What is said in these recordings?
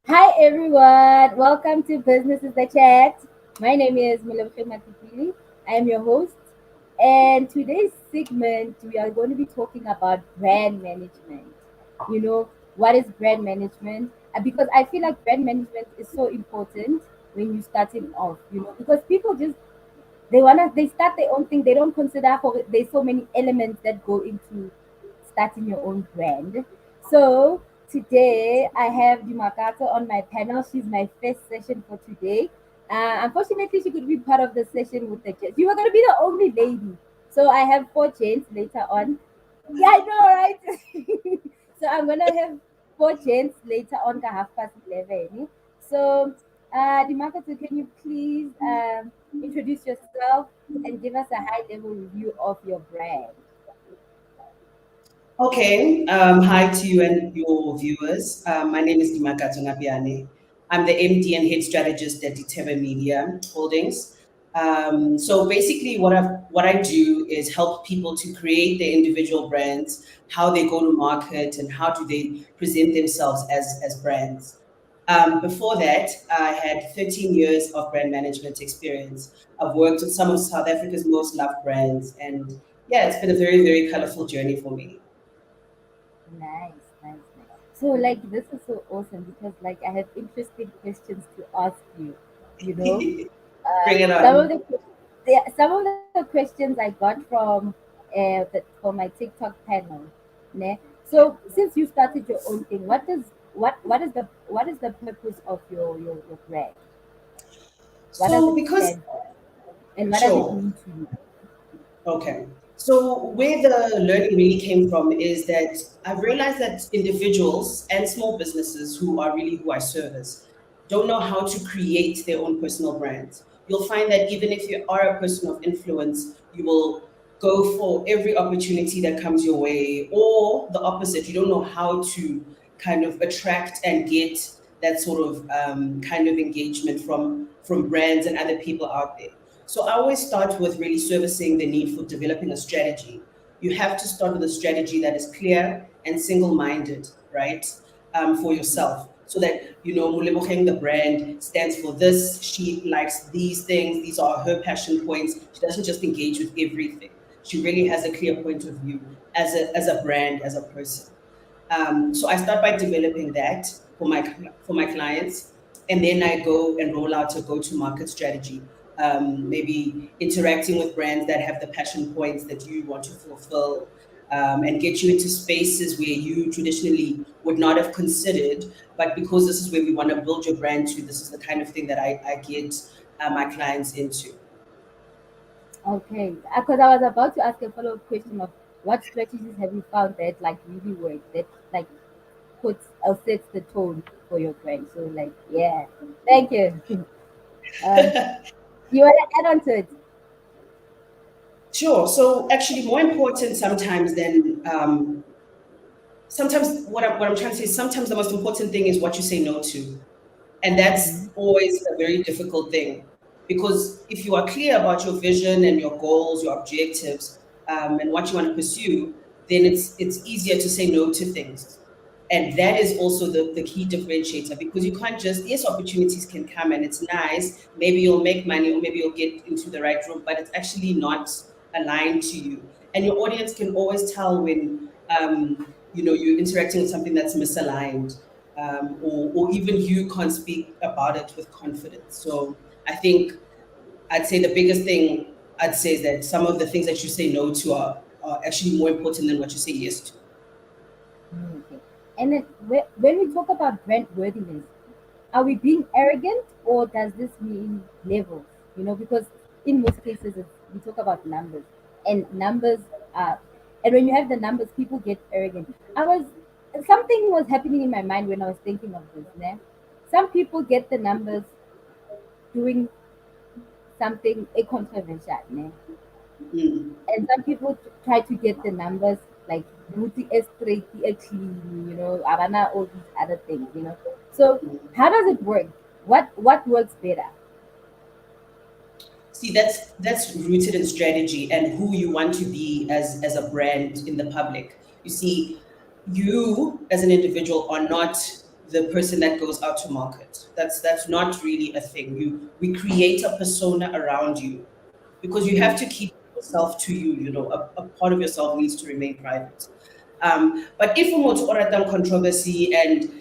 Hi everyone, welcome to Business is the Chat. My name is Matipili. I am your host, and today's segment we are going to be talking about brand management. You know, what is brand management? Because I feel like brand management is so important when you're starting off, because people just they start their own thing. They don't consider for there's so many elements that go into starting your own brand. So today I have Dimakatso on my panel. She's my first session for today. Unfortunately, she could be part of the session with the gents. You were going to be the only lady. So I have four gents later on. Yeah, I know, right? So I'm going to have four gents later on, ka 11:30. So, Dimakatso, can you please introduce yourself and give us a high level review of your brand? Okay, hi to you and your viewers. My name is Dimakatso Napiane. I'm the MD and head strategist at Deterra Media Holdings. So basically, what I do is help people to create their individual brands, how they go to market, and how do they present themselves as brands. Before that, I had 13 years of brand management experience. I've worked with some of South Africa's most loved brands, and yeah, it's been a very, very colorful journey for me. Nice, nice, nice. So, like, this is so awesome because, like, I have interesting questions to ask you. You know, Bring it some of on. the questions I got from my TikTok panel. Ne? So, since you started your own thing, what is the purpose of your brand? What does So, it because, stand for, and what does it sure, mean to you? okay. So, where the learning really came from is that I've realized that individuals and small businesses who are really who I service don't know how to create their own personal brands. You'll find that even if you are a person of influence, you will go for every opportunity that comes your way, or the opposite. You don't know how to kind of attract and get that sort of kind of engagement from brands and other people out there. So I always start with really servicing the need for developing a strategy. You have to start with a strategy that is clear and single-minded, right? For yourself. So that you know Muleboheng, the brand, stands for this. She likes these things. These are her passion points. She doesn't just engage with everything. She really has a clear point of view as a brand, as a person. So I start by developing that for my clients, and then I go and roll out a go-to-market strategy. Maybe interacting with brands that have the passion points that you want to fulfill, and get you into spaces where you traditionally would not have considered. But because this is where we want to build your brand to, this is the kind of thing that I get my clients into. Okay, because I was about to ask a follow-up question of what strategies have you found that like really work, that like puts or sets the tone for your brand. So like, yeah, thank you. um, you want to add on to it? Sure. So actually, more important sometimes than sometimes what I'm trying to say is sometimes the most important thing is what you say no to. And Mm-hmm. that's always a very difficult thing because if you are clear about your vision and your goals, your objectives, and what you want to pursue, then it's easier to say no to things. And that is also the key differentiator because you can't just, yes, opportunities can come and it's nice. Maybe you'll make money or maybe you'll get into the right room, but it's actually not aligned to you. And your audience can always tell when you're interacting with something that's misaligned, or even you can't speak about it with confidence. So I think I'd say the biggest thing I'd say that some of the things that you say no to are actually more important than what you say yes to. Okay. And then when we talk about brand worthiness, are we being arrogant or does this mean levels? Because in most cases we talk about numbers, and numbers are, and when you have the numbers, people get arrogant. Something was happening in my mind when I was thinking of this. Né? Some people get the numbers doing something a controversial, né? Mm. And some people try to get the numbers like booty straight, clean, Arana, all these other things. So how does it work? What works better? See, that's rooted in strategy and who you want to be as a brand in the public. You see, you as an individual are not the person that goes out to market. That's not really a thing. We create a persona around you because you have Mm, to keep yourself to you. A part of yourself needs to remain private. But if we want controversy and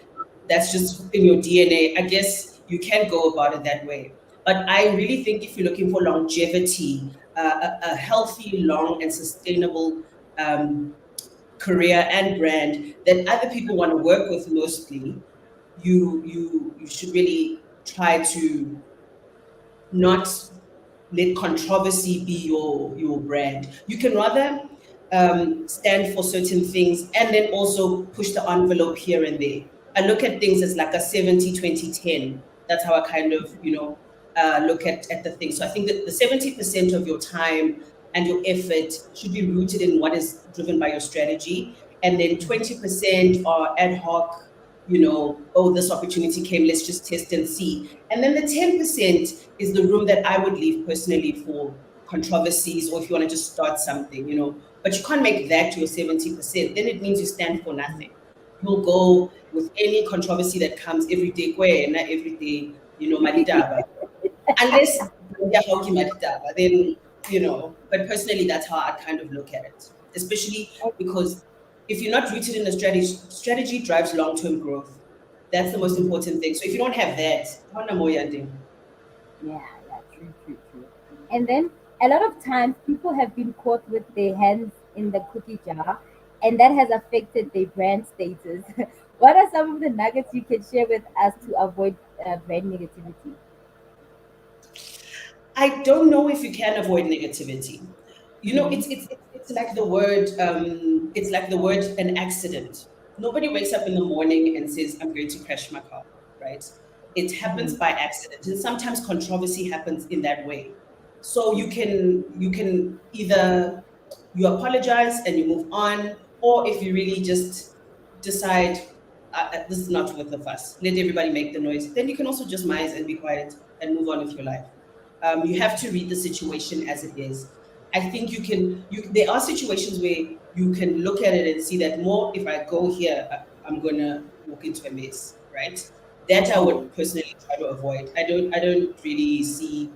that's just in your DNA, I guess you can go about it that way. But I really think if you're looking for longevity, a healthy, long, and sustainable um, career and brand that other people want to work with mostly, you should really try to not let controversy be your brand. You can rather stand for certain things and then also push the envelope here and there. I look at things as like a 70-20-10. That's how I kind of, look at the thing. So I think that the 70% of your time and your effort should be rooted in what is driven by your strategy. And then 20% are ad hoc, oh, this opportunity came, let's just test and see. And then the 10% is the room that I would leave personally for controversies or if you want to just start something, But you can't make that your 70%. Then it means you stand for nothing. You'll go with any controversy that comes every day, not every day, Maditaba. Unless they're Hauki Maditaba, then, but personally, that's how I kind of look at it. Especially because if you're not rooted in a strategy drives long term growth. That's the most mhm. important thing. So if you don't have that, how na mo yan din? Yeah, yeah, true, true, true. And then a lot of times people have been caught with their hands in the cookie jar, and that has affected their brand status. What are some of the nuggets you can share with us to avoid brand negativity? I don't know if you can avoid negativity. Mhm. It's like the word an accident. Nobody wakes up in the morning and says, "I'm going to crash my car," right? It happens Mhm. by accident, and sometimes controversy happens in that way. So you can either you apologize and you move on, or if you really just decide this is not worth the fuss, let everybody make the noise, then you can also just mice and be quiet and move on with your life. You have to read the situation as it is. I think you can. There are situations where you can look at it and see that more. If I go here, I'm gonna walk into a mess, right? That I Mm. would personally try to avoid. I don't really see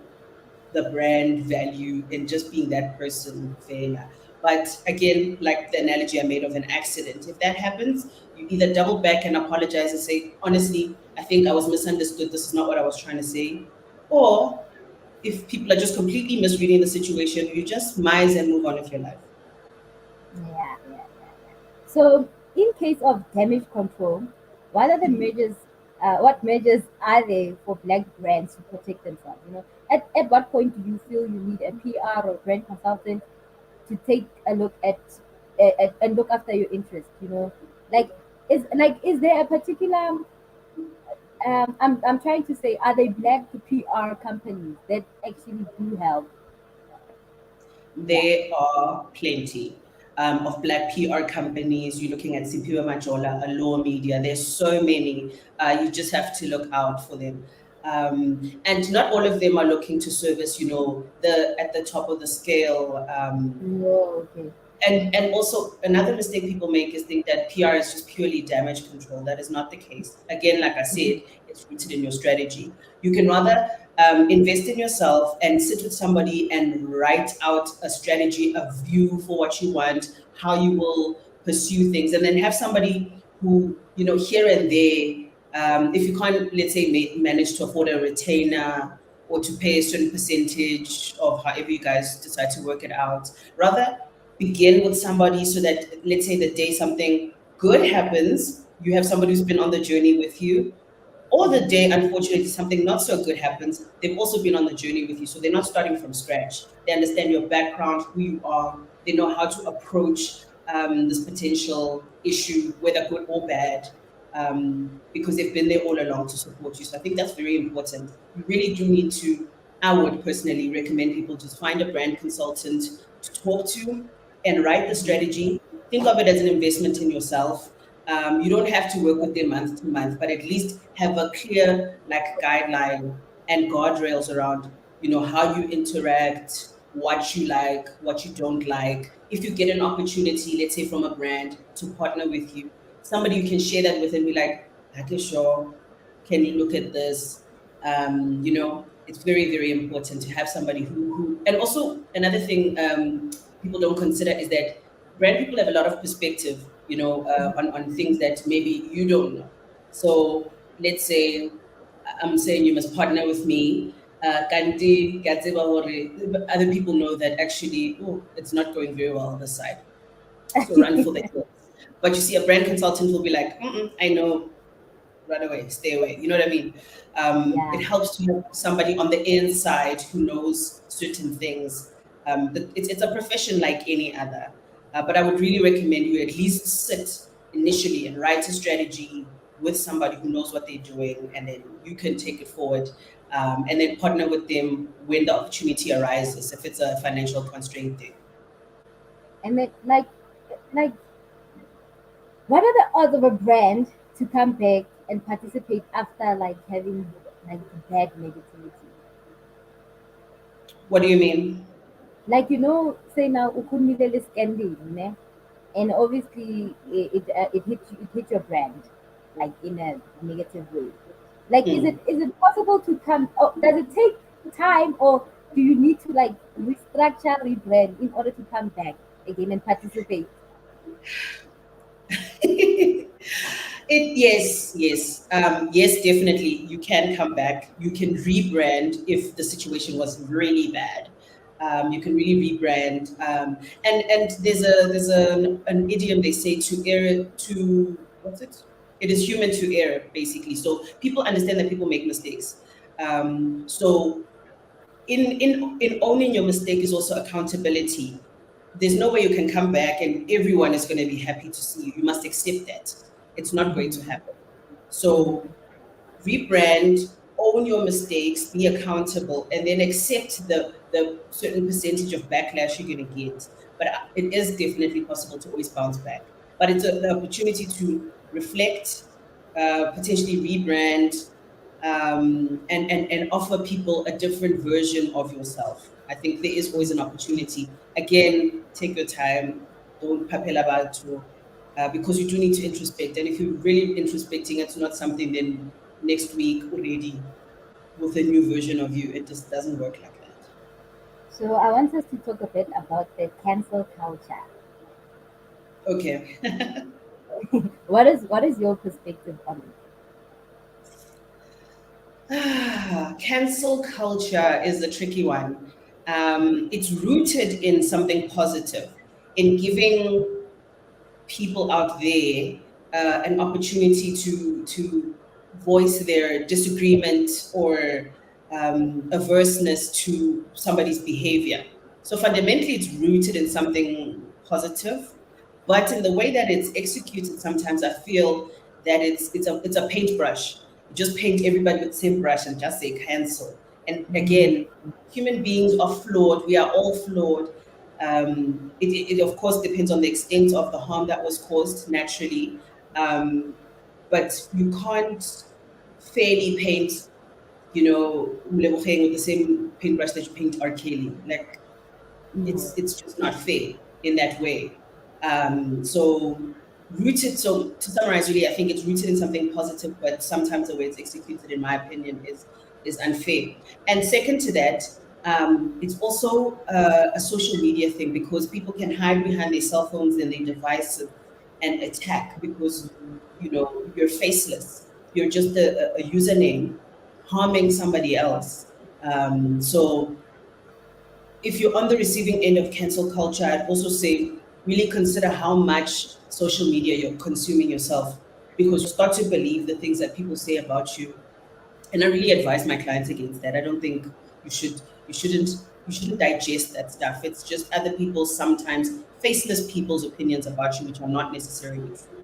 the brand value in just being that person there. But again, like the analogy I made of an accident, if that happens, you either double back and apologize and say, honestly, I think I was misunderstood. This is not what I was trying to say. Or if people are just completely misreading the situation, you just mize and move on with your life. Yeah, yeah, yeah. So, in case of damage control, what are the measures? What measures are there for black brands to protect themselves? At what point do you feel you need a PR or brand consultant to take a look at and look after your interest? Like is there a particular I'm trying to say, are they black PR companies that actually do help? Yeah. There are plenty of black PR companies. You're looking at Sipiwa Majola, Allure Media. There's so many. You just have to look out for them. And not all of them are looking to service, the at the top of the scale. No, okay. And also another mistake people make is think that PR is just purely damage control. That is not the case. Again, like I said, it's rooted in your strategy. You can rather invest in yourself and sit with somebody and write out a strategy, a view for what you want, how you will pursue things, and then have somebody who, here and there, if you can't, let's say, manage to afford a retainer or to pay a certain percentage of however you guys decide to work it out. Rather, begin with somebody so that, let's say, the day something good happens, you have somebody who's been on the journey with you, or the day, unfortunately, something not so good happens, they've also been on the journey with you. So they're not starting from scratch. They understand your background, who you are. They know how to approach this potential issue, whether good or bad, because they've been there all along to support you. So I think that's very important. You really do need to, I would personally recommend people just find a brand consultant to talk to and write the strategy. Think of it as an investment in yourself. You don't have to work with them month to month, but at least have a clear like guideline and guardrails around, how you interact, what you like, what you don't like. If you get an opportunity, let's say from a brand to partner with you, somebody you can share that with and be like, okay, sure, can you look at this? It's very, very important to have somebody who and also another thing people don't consider is that brand people have a lot of perspective, on things that maybe you don't know. So let's say I'm saying you must partner with me. Kanti, ke a tseba hore other people know that actually, oh, it's not going very well on this side. So run for the hills. But you see, a brand consultant will be like, I know, run away, stay away. You know what I mean? It Yeah. helps to have somebody on the inside who knows certain things. It's a profession like any other. But I would really recommend you at least sit initially and write a strategy with somebody who knows what they're doing, and then you can take it forward, and then partner with them when the opportunity arises, if it's a financial constraint thing. And then, like, what are the odds of a brand to come back and participate after like having like bad negativity? What do you mean? Like say now ukunilele scandal, ne? And obviously it hit your brand like in a negative way. Like, Hmm. is it possible to come? Or does it take time, or do you need to like restructure, rebrand in order to come back again and participate? Yes, definitely. You can come back. You can rebrand if the situation was really bad. You can really rebrand. And there's an idiom they say to err to what's it? It is human to err, basically. So people understand that people make mistakes. So in owning your mistake is also accountability. There's no way you can come back and everyone is going to be happy to see you. You must accept that it's not going to happen. So rebrand, own your mistakes, be accountable, and then accept the certain percentage of backlash you're going to get. But it is definitely possible to always bounce back. But it's the opportunity to reflect, potentially rebrand, and offer people a different version of yourself. I think there is always an opportunity. Again, take your time. Don't papel about it, because you do need to introspect. And if you're really introspecting, it's not something then next week already with a new version of you. It just doesn't work like that. So I want us to talk a bit about the cancel culture. Okay. What is your perspective on it? Cancel culture is a tricky one. It's rooted in something positive, in giving people out there an opportunity to voice their disagreement or averseness to somebody's behavior. So fundamentally, it's rooted in something positive, but in the way that it's executed, sometimes I feel that it's a paintbrush. You just paint everybody with the same brush and just say cancel. And Mm, again, human beings are flawed. We are all flawed. It of course depends on the extent of the harm that was caused naturally, um, but you can't fairly paint, Mlebogeng with the same paintbrush that you paint R. Kelly. Like it's yes. just not fair in that way. So rooted. So to summarize, really, I think it's rooted in something positive, but sometimes the way it's executed, in my opinion, is unfair. And second to that, it's also a social media thing because people can hide behind their cell phones and their devices and attack because you're faceless. You're just a username harming somebody else. So if you're on the receiving end of cancel culture, I'd also say really consider how much social media you're consuming yourself, because you start to believe the things that people say about you. And I really advise my clients against that. I don't think you should, you shouldn't, you shouldn't digest that stuff. It's just other people's, sometimes faceless people's opinions about you, which are not necessarily true.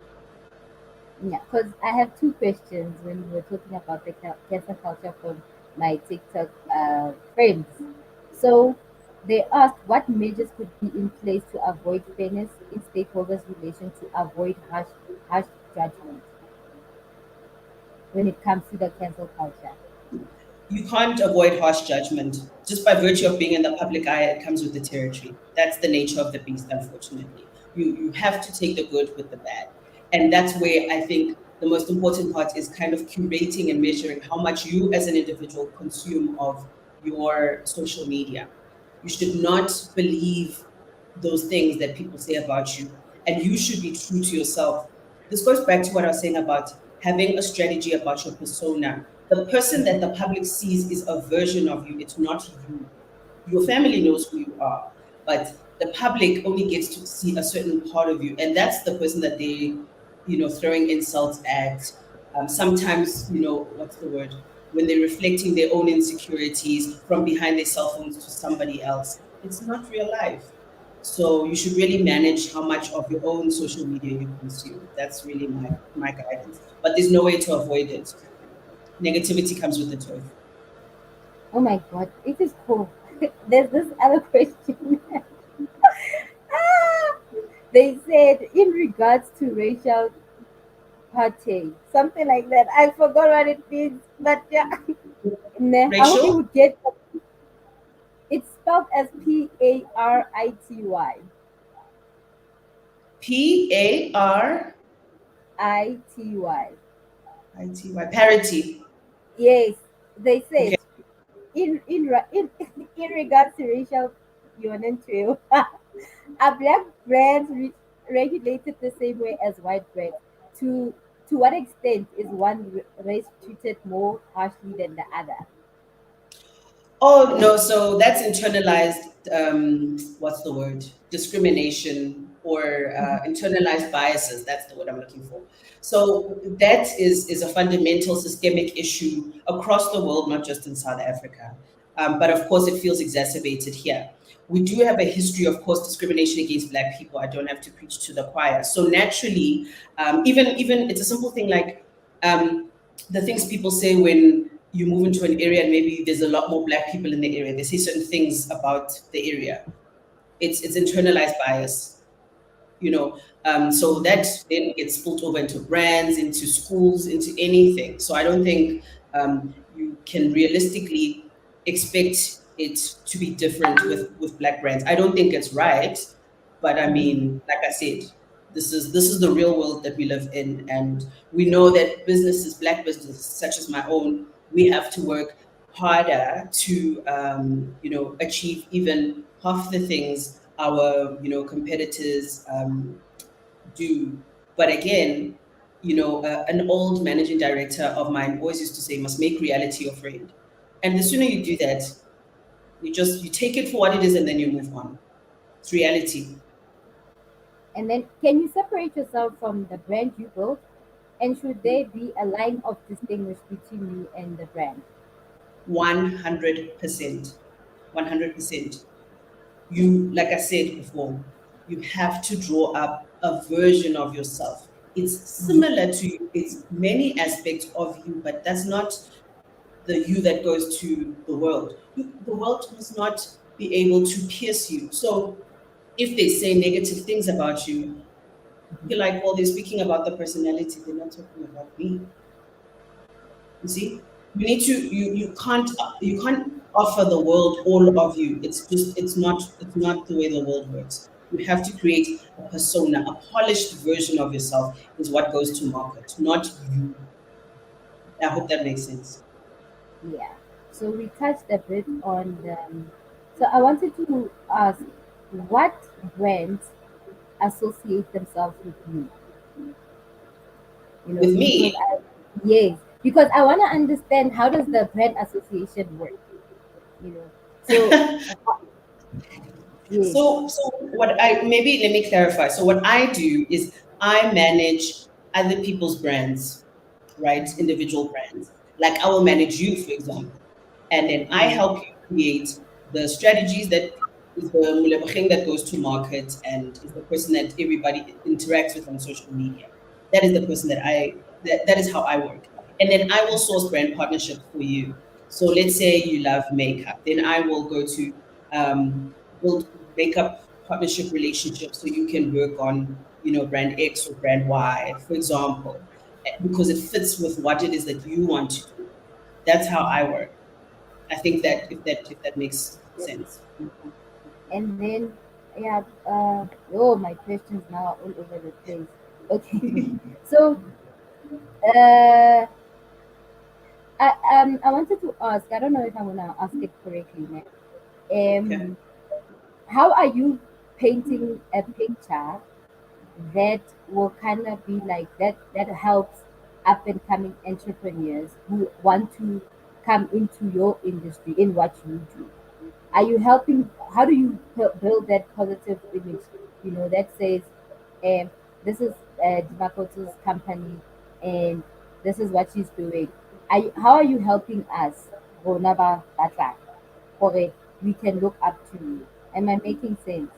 Yeah, because I have two questions when we're talking about the cancel culture from my TikTok friends. So they asked what measures could be in place to avoid fairness in stakeholders' relation to avoid harsh judgment when it comes to the cancel culture. You can't avoid harsh judgment. Just by virtue of being in the public eye, it comes with the territory. That's the nature of the beast, unfortunately. You have to take the good with the bad. And that's where I think the most important part is kind of curating and measuring how much you as an individual consume of your social media. You should not believe those things that people say about you, and you should be true to yourself. This goes back to what I was saying about having a strategy about your persona. The person that the public sees is a version of you, it's not you. Your family knows who you are, but the public only gets to see a certain part of you, and that's the person that they, throwing insults at. Sometimes, what's the word? When they're reflecting their own insecurities from behind their cell phones to somebody else. It's not real life. So you should really manage how much of your own social media you consume. That's really my guidance. But there's no way to avoid it. Negativity comes with the turf. Oh my god, it is cool. There's this other question. They said in regards to racial party, something like that. I forgot what it means, but yeah. Nah, I hope you Rachel, would get. It's spelled as Parity. Parity. Ity. Parity. Yes, they Okay. said in in regards to racial union too. Are black brands regulated the same way as white brands? To to what extent is one race treated more harshly than the other? Oh no, so that's internalized. What's the word? Discrimination or internalized biases. That's the word I'm looking for. So that is a fundamental systemic issue across the world, not just in South Africa. But of course, it feels exacerbated here. We do have a history, of course, discrimination against Black people. I don't have to preach to the choir. So naturally, even it's a simple thing like um, the things people say when you move into an area and maybe there's a lot more Black people in the area. They say certain things about the area. It's internalized bias, so that then gets spilled over into brands, into schools, into anything. So I don't think you can realistically expect it to be different with Black brands. I don't think it's right, but I mean, like I said, this is the real world that we live in, and we know that businesses, Black businesses such as my own, we have to work harder to achieve even half the things our competitors do. But again, an old managing director of mine always used to say, "Must make reality your friend." And the sooner you do that, you take it for what it is, and then you move on. It's reality. And then, can you separate yourself from the brand you built? And should there be a line of distinguish between you and the brand? 100%. 100%. You, like I said before, you have to draw up a version of yourself. It's similar to you, it's many aspects of you, but that's not the you that goes to the world. The world must not be able to pierce you. So if they say negative things about you, you're like, well, they're speaking about the personality, they're not talking about me. You see, you can't offer the world all of you. It's not the way the world works. You have to create a persona, a polished version of yourself is what goes to market, not you. I hope that makes sense. Yeah. So we touched a bit on the. So I wanted to ask, what brands associate themselves with you? With Because me, yes, because I want to understand how does the brand association work. you know. So yes. So what I maybe let me clarify. So what I do is I manage other people's brands, right? Individual brands. Like I will manage you, for example, and then I Mm, help you create the strategies that is the mulebaching that goes to market and is the person that everybody interacts with on social media. That is the person that is how I work. And then I will source brand partnerships for you. So let's say you love makeup, then I will go to build makeup partnership relationships so you can work on brand X or brand Y, for example, because it fits with what it is that you want to do. That's how I work. I think that if that makes sense. and then yeah, oh, my questions now are all over the place. Okay, so uh, I wanted to ask. I don't know if I'm gonna ask it correctly, man. Okay. How are you painting a picture that will kind of be like that helps up and coming entrepreneurs who want to come into your industry in what you do? Are you helping? How do you build that positive image, that says, um, this is Dimakatso's company, and this is what she's doing? How are you helping us, rona ba batlang, gore we can look up to you? Am I making sense?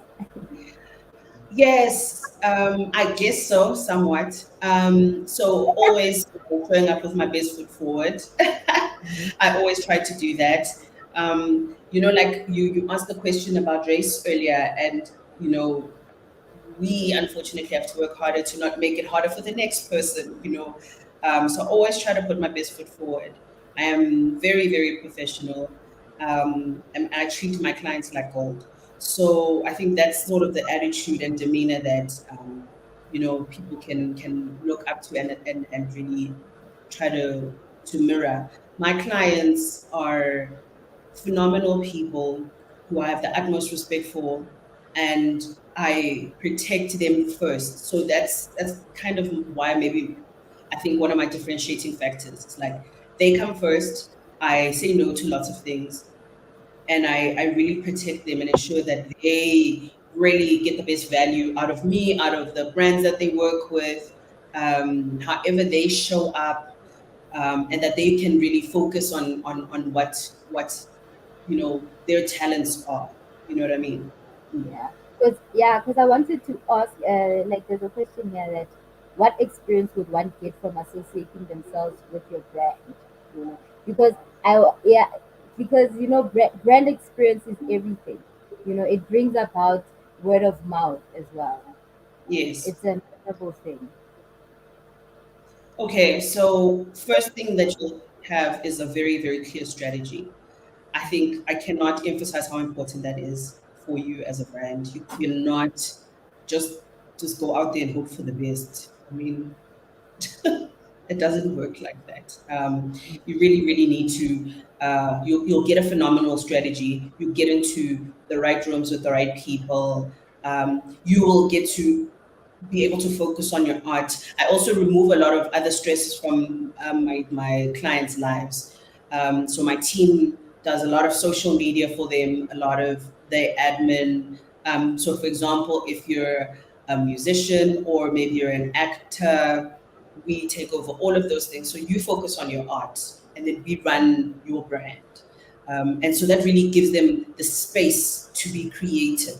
Yes, I guess so, somewhat. So always showing up with my best foot forward. Mhm. I always try to do that. Like you asked the question about race earlier, and we unfortunately have to work harder to not make it harder for the next person. So I always try to put my best foot forward. I am very, very professional, and I treat my clients like gold. So I think that's sort of the attitude and demeanor that people can look up to and really try to mirror. My clients are phenomenal people who I have the utmost respect for, and I protect them first. So that's kind of why maybe I think one of my differentiating factors is like they come first. I say no to lots of things, and I really protect them and ensure that they really get the best value out of me, out of the brands that they work with, however they show up, and that they can really focus on what their talents are. You know what I mean? Mm. Yeah, because I wanted to ask, like, there's a question here that what experience would one get from associating themselves with your brand? You know, because yeah, because brand experience is everything. It brings about word of mouth as well. Yes. It's a memorable thing. Okay, so first thing that you'll have is a very, very clear strategy. I think I cannot emphasize how important that is for you as a brand. You cannot just just go out there and hope for the best. I mean, it doesn't work like that. You really, really need to. You'll get a phenomenal strategy. You get into the right rooms with the right people. You will get to be able to focus on your art. I also remove a lot of other stresses from my clients' lives. So my team does a lot of social media for them, a lot of their admin. So, for example, if you're a musician or maybe you're an actor, we take over all of those things. So you focus on your art, and then we run your brand. And so that really gives them the space to be creative.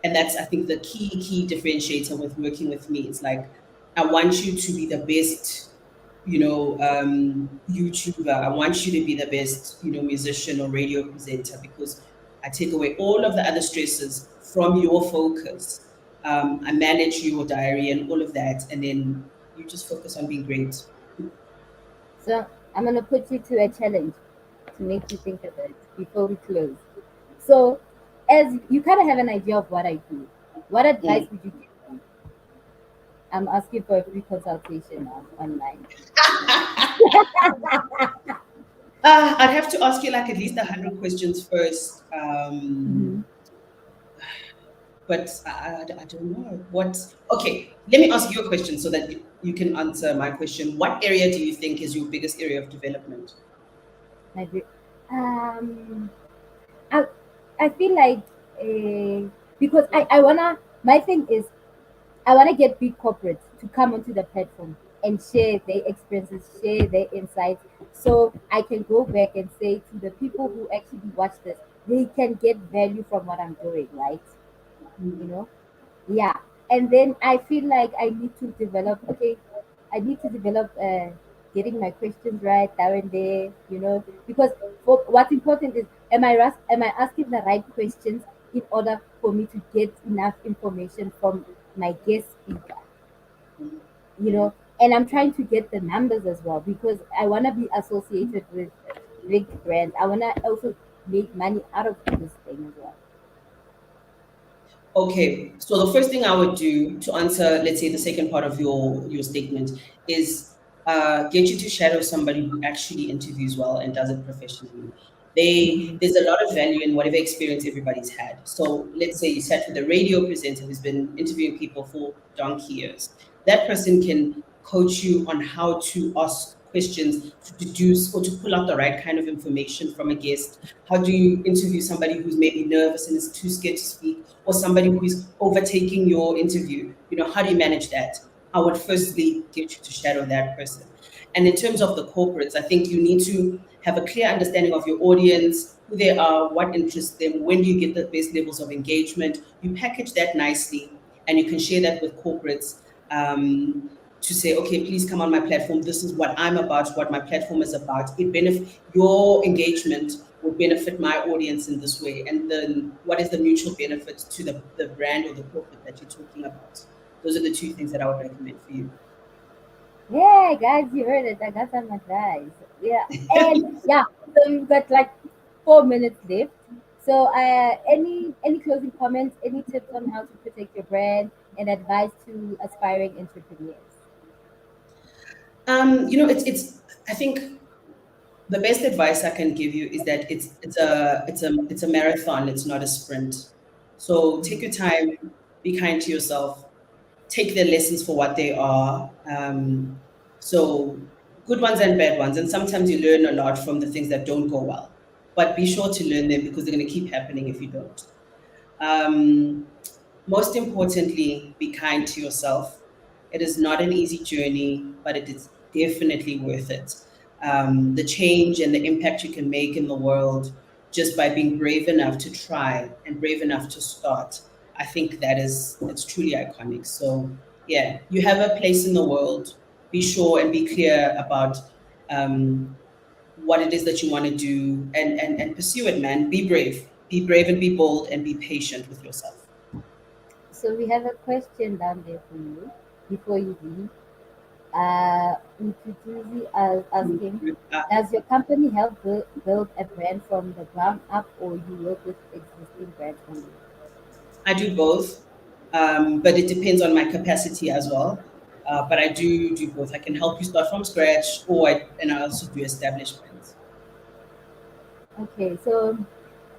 And that's, I think, the key differentiator with working with me. It's like, I want you to be the best, YouTuber. I want you to be the best, musician or radio presenter, because I take away all of the other stresses from your focus. I manage your diary and all of that, and then you just focus on being great. So I'm gonna put you to a challenge to make you think of it before we close. So, as you kind of have an idea of what I do, what advice Mm. would you give me? I'm asking for a free consultation online. I'd have to ask you like at least 100 questions first. Mhm. But I don't know what. Okay, let me ask you a question so that you can answer my question. What area do you think is your biggest area of development? My, um, I I feel like because I wanna, my thing is I wanna get big corporates to come onto the platform and share their experiences, share their insights, so I can go back and say to the people who actually watch this, they can get value from what I'm doing, right? You Mm. know, yeah. And then I feel like I need to develop. Okay, I need to develop getting my questions right there and there. Because for what's important is, am I asking the right questions in order for me to get enough information from my guest speaker? And I'm trying to get the numbers as well, because I want to be associated with big brands. I want to also make money out of this thing as well. Okay, so the first thing I would do to answer, let's say, the second part of your statement is get you to shadow somebody who actually interviews well and does it professionally. There's a lot of value in whatever experience everybody's had. So let's say you sat with a radio presenter who's been interviewing people for donkey years. That person can coach you on how to ask questions to deduce or to pull out the right kind of information from a guest. How do you interview somebody who's maybe nervous and is too scared to speak, or somebody who is overtaking your interview? How do you manage that? I would firstly get you to shadow that person. And in terms of the corporates, I think you need to have a clear understanding of your audience, who they are, what interests them, when do you get the best levels of engagement. You package that nicely and you can share that with corporates, to say, okay, please come on my platform. This is what I'm about, what my platform is about. Your engagement will benefit my audience in this way. And then what is the mutual benefit to the brand or the corporate that you're talking about? Those are the two things that I would recommend for you. Yeah, guys, you heard it. I got some advice. Yeah, and yeah, so we've got like 4 minutes left. So, any closing comments, any tips on how to protect your brand, and advice to aspiring entrepreneurs? It's I think the best advice I can give you is that it's a marathon. It's not a sprint. So take your time, be kind to yourself, take their lessons for what they are. So good ones and bad ones, and sometimes you learn a lot from the things that don't go well. But be sure to learn them because they're going to keep happening if you don't. Um, Most importantly, be kind to yourself. It is not an easy journey, but it is definitely worth it. The change and the impact you can make in the world just by being brave enough to try and brave enough to start. I think it's truly iconic. So yeah, you have a place in the world. Be sure and be clear about um, what it is that you want to do, and pursue it, man. Be brave and be bold and be patient with yourself. So we have a question down there for you before you leave. Mtutuzi asking, Uh, does your company help build a brand from the ground up, or you work with existing brands only? I do both, but it depends on my capacity as well. But I do both. I can help you start from scratch, and I also do establishments. Okay, so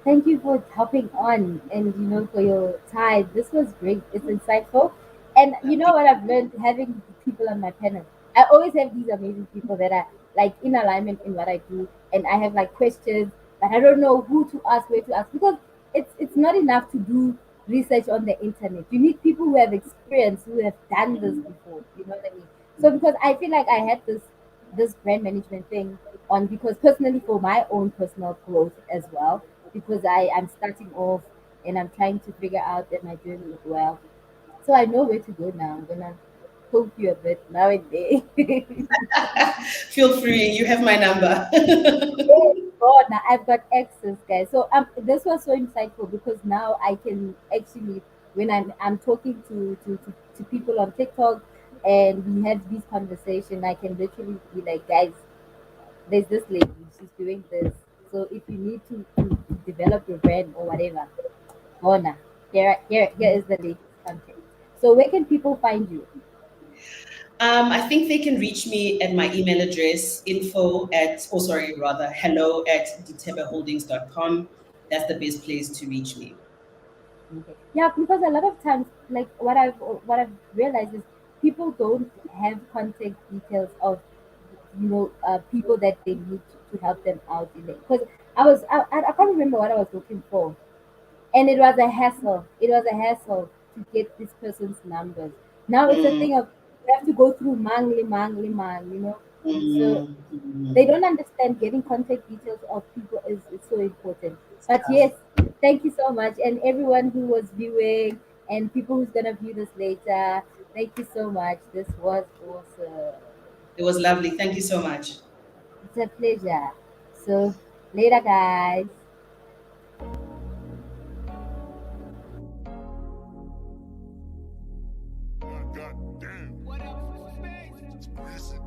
thank you for hopping on, and for your time. This was great. It's insightful. And you know what I've learned having people on my panel? I always have these amazing people that are like in alignment in what I do, and I have like questions, but I don't know who to ask, where to ask, because it's not enough to do research on the internet. You need people who have experience, who have done this before. You know what I mean? So because I feel like I had this brand management thing on, because personally, for my own personal growth as well, because I'm starting off and I'm trying to figure out, am I doing it well? So I know where to go now. I'm gonna poke you a bit now and then. Feel free. You have my number. Oh God, now I've got access, guys. So this was so insightful, because now I can actually, when I'm talking to people on TikTok, and we have these conversation, I can literally be like, guys, there's this lady, she's doing this. So if you need to develop your brand or whatever, Mona, here is the latest content. So where can people find you? I think they can reach me at my email address, hello@ditebeholdings.com. That's the best place to reach me. Okay. Yeah, because a lot of times, like what I've realized is people don't have contact details of people that they need to help them out in it. Because I can't remember what I was looking for, and it was a hassle. It was a hassle to get this person's numbers. Now it's a Mm, thing of you have to go through mangly, mangly, man. So mm, they mm. don't understand getting contact details of people is so important. It's But tough. yes, thank you so much, and everyone who was viewing and people who's gonna view this later. Thank you so much. This was awesome. It was lovely. Thank you so much. It's a pleasure. So later, guys. God damn. What else? It's crazy.